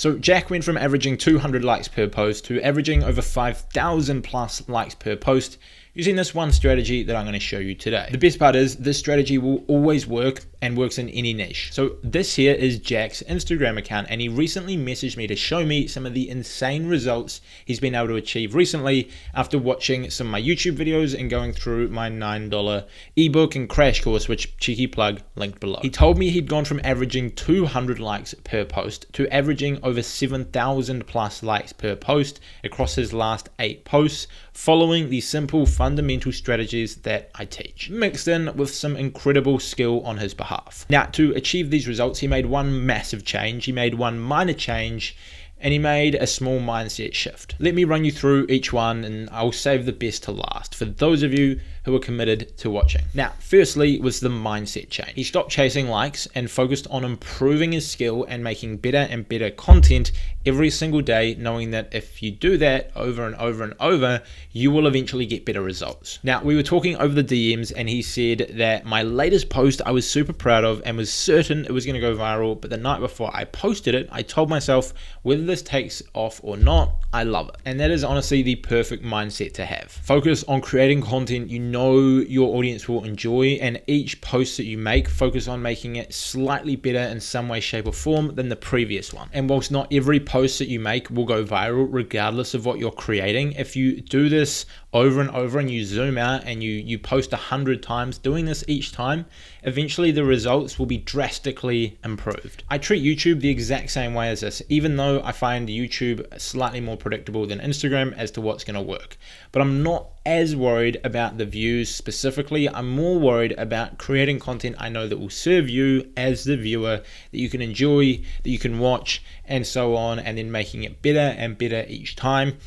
So Jack went from averaging 200 likes per post to averaging over 5,000 plus likes per post using this one strategy that I'm going to show you today. The best part is this strategy will always work and works in any niche. So this here is Jack's Instagram account, and he recently messaged me to show me some of the insane results he's been able to achieve recently after watching some of my YouTube videos and going through my $9 ebook and crash course, which cheeky plug linked below. He told me he'd gone from averaging 200 likes per post to averaging over 7,000 plus likes per post across his last 8 posts, following the simple fundamental strategies that I teach, mixed in with some incredible skill on his behalf. Now, to achieve these results, he made one massive change, he made one minor change, and he made a small mindset shift. Let me run you through each one, and I'll save the best to last for those of you who are committed to watching. Now, firstly was the mindset change. He stopped chasing likes and focused on improving his skill and making better and better content every single day, knowing that if you do that over and over and over, you will eventually get better results. Now, we were talking over the DMs, and he said that my latest post I was super proud of and was certain it was going to go viral, but the night before I posted it, I told myself, whether this takes off or not, I love it. And that is honestly the perfect mindset to have. Focus on creating content you know your audience will enjoy, and each post that you make, focus on making it slightly better in some way, shape or form than the previous one. And whilst not every post that you make will go viral regardless of what you're creating, if you do this over and over and you zoom out and you post 100 times, doing this each time, eventually the results will be drastically improved. I treat YouTube the exact same way as this, even though I find YouTube slightly more predictable than Instagram as to what's going to work. But I'm not as worried about the views specifically. I'm more worried about creating content I know that will serve you as the viewer, that you can enjoy, that you can watch, and so on, and then making it better and better each time.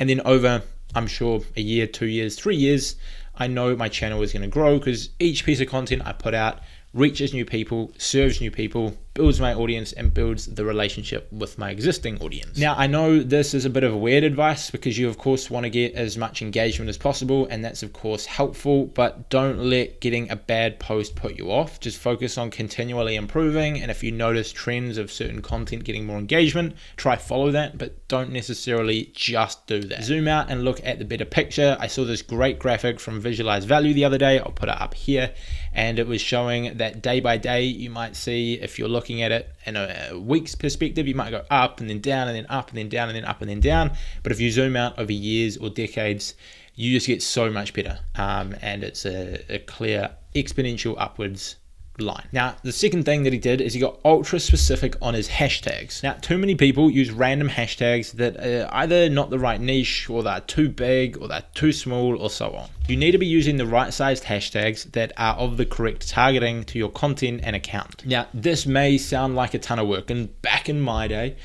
And then over, I'm sure, a year, 2 years, 3 years, I know my channel is going to grow because each piece of content I put out reaches new people, serves new people, builds my audience, and builds the relationship with my existing audience. Now, I know this is a bit of weird advice because you of course want to get as much engagement as possible, and that's of course helpful, but don't let getting a bad post put you off. Just focus on continually improving, and if you notice trends of certain content getting more engagement, try follow that, but don't necessarily just do that. Zoom out and look at the bigger picture. I saw this great graphic from Visualize Value the other day. I'll put it up here, and it was showing that day by day you might see, if you're looking at it in a week's perspective, you might go up and then down and then up and then down and then up and then down. But if you zoom out over years or decades, you just get so much better, and it's a clear exponential upwards line. Now, the second thing that he did is he got ultra specific on his hashtags. Now, too many people use random hashtags that are either not the right niche, or they're too big, or they're too small, or so on. You need to be using the right sized hashtags that are of the correct targeting to your content and account. Now, this may sound like a ton of work, and back in my day,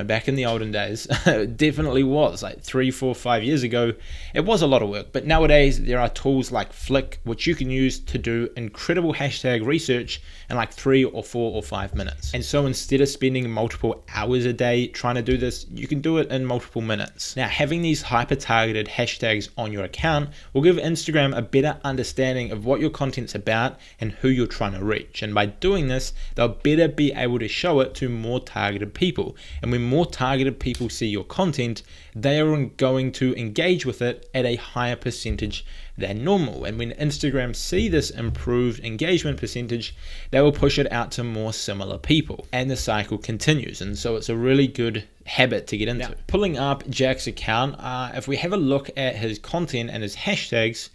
back in the olden days, it definitely was, like 3, 4, 5 years ago, it was a lot of work. But nowadays there are tools like Flick, which you can use to do incredible hashtag research in like 3 or 4 or 5 minutes. And so instead of spending multiple hours a day trying to do this, you can do it in multiple minutes. Now, having these hyper targeted hashtags on your account will give Instagram a better understanding of what your content's about and who you're trying to reach. And by doing this, they'll better be able to show it to more targeted people. And when more targeted people see your content, they are going to engage with it at a higher percentage than normal. And when Instagram see this improved engagement percentage, they will push it out to more similar people, and the cycle continues. And so it's a really good habit to get into. Now, pulling up Jack's account, if we have a look at his content and his hashtags,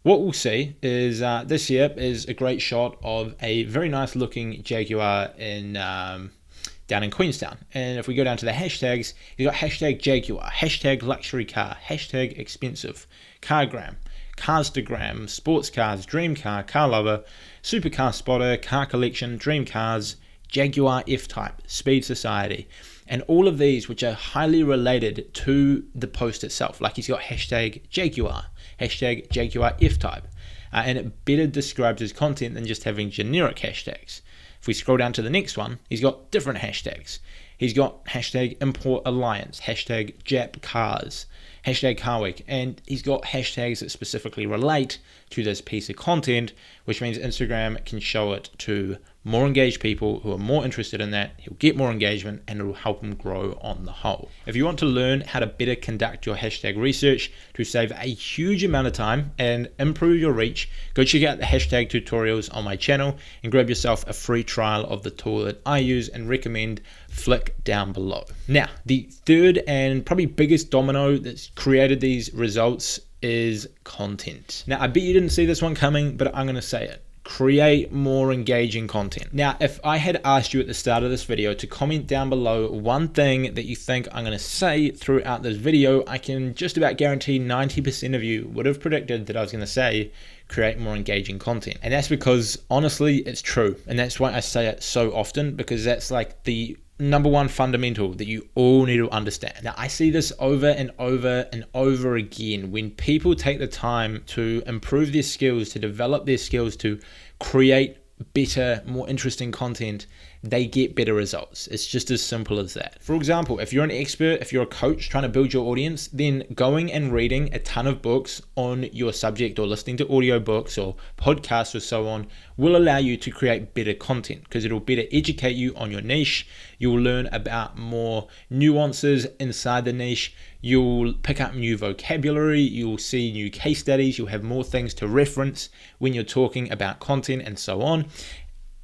what we'll see is this here is a great shot of a very nice looking Jaguar down in Queenstown. And if we go down to the hashtags, you've got hashtag Jaguar, hashtag luxury car, hashtag expensive, cargram, carstagram, sports cars, dream car, car lover, supercar spotter, car collection, dream cars, Jaguar F-Type, speed society. And all of these which are highly related to the post itself. Like he's got hashtag Jaguar F-Type. And it better describes his content than just having generic hashtags. If we scroll down to the next one, he's got different hashtags. He's got hashtag Import Alliance, hashtag Jap Cars, hashtag Car Week, and he's got hashtags that specifically relate to this piece of content, which means Instagram can show it to more engaged people who are more interested in that. He'll get more engagement and it'll help him grow on the whole. If you want to learn how to better conduct your hashtag research to save a huge amount of time and improve your reach, go check out the hashtag tutorials on my channel and grab yourself a free trial of the tool that I use and recommend. Flick down below. Now, the third and probably biggest domino that's created these results is content. Now, I bet you didn't see this one coming, but I'm going to say it. Create more engaging content. Now, if I had asked you at the start of this video to comment down below one thing that you think I'm going to say throughout this video, I can just about guarantee 90% of you would have predicted that I was going to say create more engaging content. And that's because honestly, it's true. And that's why I say it so often, because that's like the number one fundamental that you all need to understand. Now, I see this over and over and over again. When people take the time to improve their skills, to develop their skills, to create better, more interesting content, they get better results. It's just as simple as that. For example, if you're an expert, if you're a coach trying to build your audience, then going and reading a ton of books on your subject or listening to audio books or podcasts or so on will allow you to create better content because it'll better educate you on your niche. You'll learn about more nuances inside the niche. You'll pick up new vocabulary. You'll see new case studies. You'll have more things to reference when you're talking about content and so on.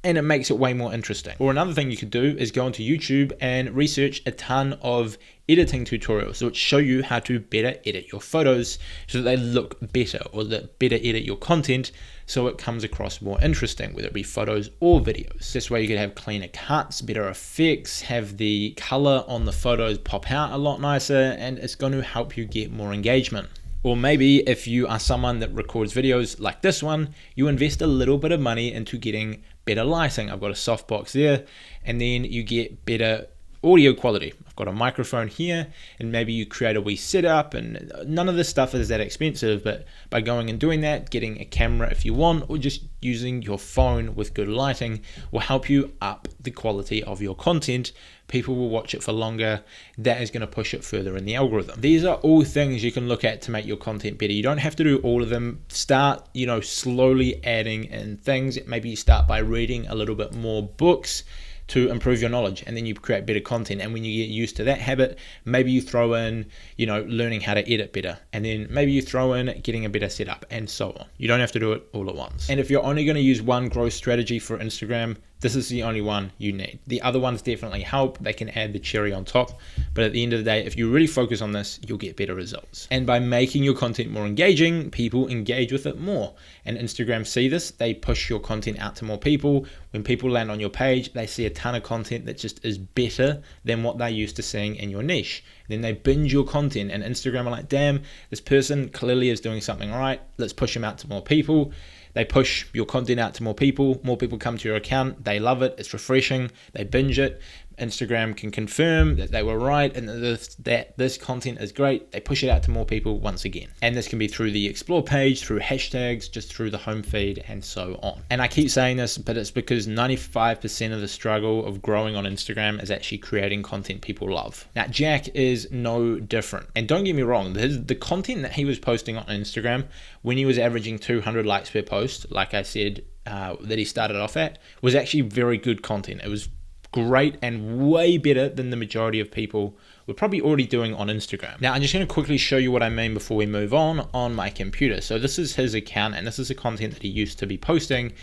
And it makes it way more interesting. Or another thing you could do is go onto YouTube and research a ton of editing tutorials which show you how to better edit your photos so that they look better, or that better edit your content so it comes across more interesting, whether it be photos or videos. This way you could have cleaner cuts, better effects, have the color on the photos pop out a lot nicer, and it's going to help you get more engagement. Or maybe if you are someone that records videos like this one, you invest a little bit of money into getting better lighting. I've got a softbox there, and then you get better audio quality. I've got a microphone here, and maybe you create a wee setup, and none of this stuff is that expensive, but by going and doing that, getting a camera if you want, or just using your phone with good lighting will help you up the quality of your content. People will watch it for longer. That is going to push it further in the algorithm. These are all things you can look at to make your content better. You don't have to do all of them. Start, slowly adding in things. Maybe you start by reading a little bit more books to improve your knowledge, and then you create better content. And when you get used to that habit, maybe you throw in, learning how to edit better, and then maybe you throw in getting a better setup, and so on. You don't have to do it all at once. And if you're only going to use one growth strategy for Instagram, this is the only one you need. The other ones definitely help. They can add the cherry on top. But at the end of the day, if you really focus on this, you'll get better results. And by making your content more engaging, people engage with it more. And Instagram see this. They push your content out to more people. When people land on your page, they see a ton of content that just is better than what they're used to seeing in your niche. Then they binge your content, and Instagram are like, damn, this person clearly is doing something right. Let's push them out to more people. They push your content out to more people come to your account, they love it, it's refreshing, they binge it. Instagram can confirm that they were right and that this content is great. They push it out to more people once again. And this can be through the explore page, through hashtags, just through the home feed, and so on. And I keep saying this, but it's because 95% of the struggle of growing on Instagram is actually creating content people love. Now, Jack is no different. And don't get me wrong, the content that he was posting on Instagram when he was averaging 200 likes per post, like I said, that he started off at, was actually very good content. It was great and way better than the majority of people were probably already doing on Instagram. Now, I'm just going to quickly show you what I mean before we move on my computer. So this is his account, and this is the content that he used to be posting.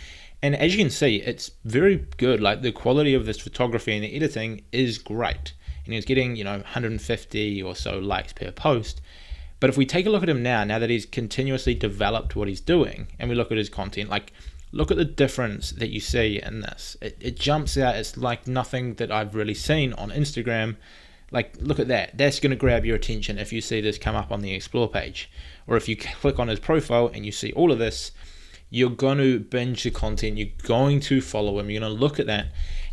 And as you can see, it's very good. Like, the quality of this photography and the editing is great. And he was getting, 150 or so likes per post. But if we take a look at him now that he's continuously developed what he's doing, and we look at his content, look at the difference that you see in this. It jumps out. It's like nothing that I've really seen on Instagram. Like, look at that. That's going to grab your attention if you see this come up on the explore page. Or if you click on his profile and you see all of this, you're going to binge the content. You're going to follow him. You're going to look at that.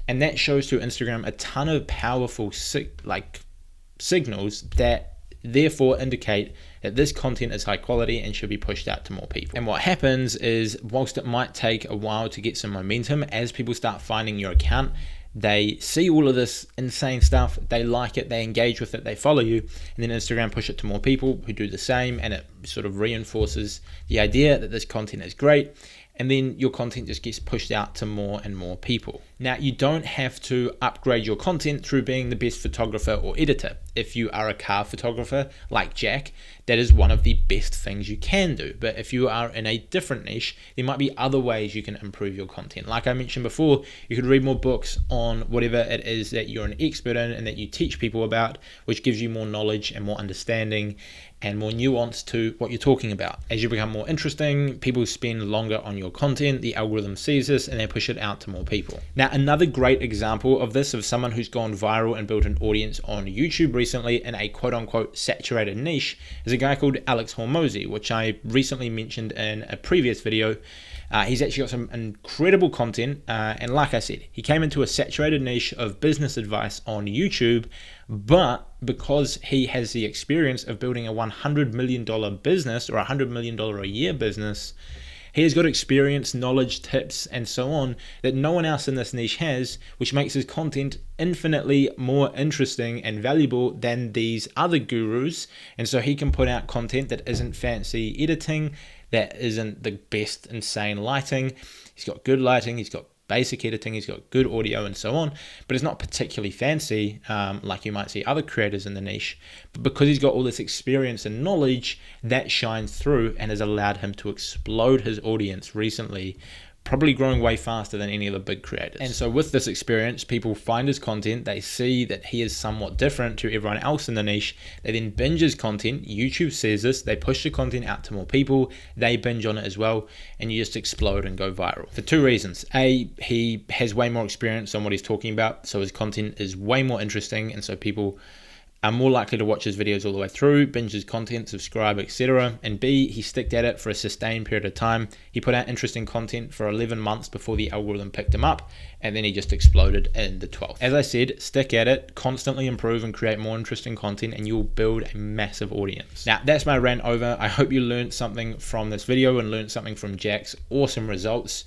And that shows to Instagram a ton of powerful signals that therefore indicate that this content is high quality and should be pushed out to more people. And what happens is, whilst it might take a while to get some momentum, as people start finding your account, they see all of this insane stuff, they like it, they engage with it, they follow you, and then Instagram push it to more people who do the same, and it sort of reinforces the idea that this content is great. and then your content just gets pushed out to more and more people. Now, you don't have to upgrade your content through being the best photographer or editor. If you are a car photographer like Jack, that is one of the best things you can do. But if you are in a different niche, there might be other ways you can improve your content. Like I mentioned before, you could read more books on whatever it is that you're an expert in and that you teach people about, which gives you more knowledge and more understanding and more nuance to what you're talking about. As you become more interesting, people spend longer on your content, the algorithm sees this and they push it out to more people. Now, another great example of this, of someone who's gone viral and built an audience on YouTube recently in a quote-unquote saturated niche, is a guy called Alex Hormozi, which I recently mentioned in a previous video. He's actually got some incredible content, and like I said, he came into a saturated niche of business advice on YouTube, but because he has the experience of building a $100 million business or $100 million a year business, he has got experience, knowledge, tips, and so on that no one else in this niche has, which makes his content infinitely more interesting and valuable than these other gurus. And so he can put out content that isn't fancy editing, that isn't the best insane lighting. He's got good lighting, he's got basic editing, he's got good audio and so on, but it's not particularly fancy like you might see other creators in the niche. But because he's got all this experience and knowledge, that shines through and has allowed him to explode his audience recently, probably growing way faster than any of the big creators. And so with this experience, people find his content, they see that he is somewhat different to everyone else in the niche, they then binge his content, YouTube sees this, they push the content out to more people, they binge on it as well, and you just explode and go viral. For two reasons. A, he has way more experience on what he's talking about, so his content is way more interesting, and so people are more likely to watch his videos all the way through, binge his content, subscribe, etc. And B, he stuck at it for a sustained period of time. He put out interesting content for 11 months before the algorithm picked him up, and then he just exploded in the 12th. As I said, stick at it, constantly improve and create more interesting content, and you'll build a massive audience. Now, that's my rant over. I hope you learned something from this video and learned something from Jack's awesome results.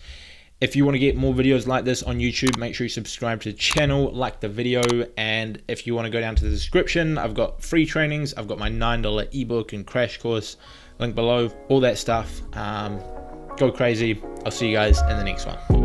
If you want to get more videos like this on YouTube, make sure you subscribe to the channel, like the video, and if you want to go down to the description, I've got free trainings, I've got my $9 ebook and crash course, link below, all that stuff. Go crazy. I'll see you guys in the next one.